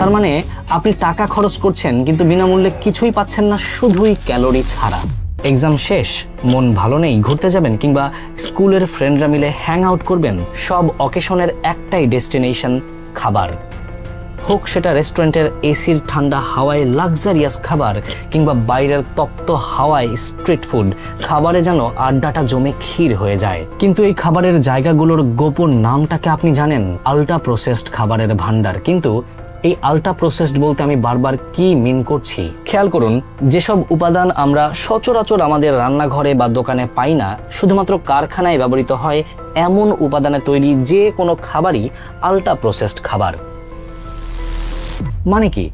তার মানে আপনি টাকা খরচ করছেন কিন্তু বিনামূল্যে কিছুই পাচ্ছেন না, শুধুই ক্যালোরি ছাড়া। এক্সাম শেষ, মন ভালো নেই, ঘুরতে যাবেন কিংবা স্কুলের ফ্রেন্ডরা মিলে হ্যাং আউট করবেন, সব অকেশনের একটাই ডেস্টিনেশন, খাবার। হোক সেটা রেস্টুরেন্টের এসির ঠান্ডা হাওয়ায় লাক্সারিয়াস খাবার কিংবা বাইরের তপ্ত হাওয়ায় স্ট্রিট ফুড, খাবারে যেন আড্ডাটা জমে ক্ষীর হয়ে যায়। কিন্তু এই খাবারের জায়গাগুলোর গোপন নামটাকে আপনি জানেন? আল্ট্রা প্রসেসড খাবারের ভান্ডার। কিন্তু এই আল্ট্রা প্রসেসড বলতে আমি বারবার কি মিন করছি? খেয়াল করুন, যেসব উপাদান আমরা সচরাচর আমাদের রান্নাঘরে বা দোকানে পাই না, শুধুমাত্র কারখানায় ব্যবহৃত হয় এমন উপাদানে তৈরি যে কোনো খাবারই আল্ট্রা প্রসেসড খাবার। মানে কি?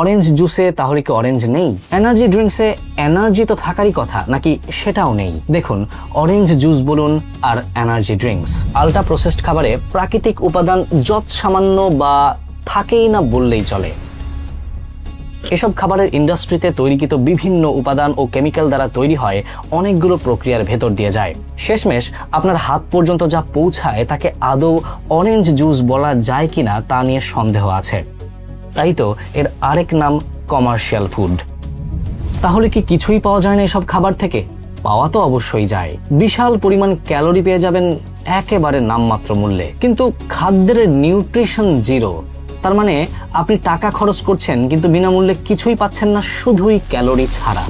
অরেঞ্জ জুসে তাহলে কি অরেঞ্জ নেই? এনার্জি ড্রিঙ্কসে এনার্জি তো থাকারই কথা, নাকি সেটাও নেই? দেখুন, অরেঞ্জ জুস বলুন আর এনার্জি ড্রিঙ্কস, আল্ট্রা প্রসেসড খাবারে প্রাকৃতিক উপাদান যৎ সামান্য বা থাকেই না বললেই চলে। এসব খাবারের ইন্ডাস্ট্রিতে তৈরিকৃত বিভিন্ন উপাদান ও কেমিক্যাল দ্বারা তৈরি হয়, অনেকগুলো প্রক্রিয়ার ভেতর দিয়ে যায়। শেষমেশ আপনার হাত পর্যন্ত যা পৌঁছায় তাকে আদৌ অরেঞ্জ জুস বলা যায় কিনা তা নিয়ে সন্দেহ আছে। তাই তো এর আরেক নাম কমার্শিয়াল ফুড। তাহলে কি কিছুই পাওয়া যায় না এসব খাবার থেকে? পাওয়া তো অবশ্যই যায়, বিশাল পরিমাণ ক্যালোরি পেয়ে যাবেন একেবারে নামমাত্র মূল্যে, কিন্তু খাদ্যের নিউট্রিশন জিরো। তার মানে আপনি টাকা খরচ করছেন কিন্তু বিনামূল্যে কিছুই পাচ্ছেন না, শুধুই ক্যালোরি ছাড়া।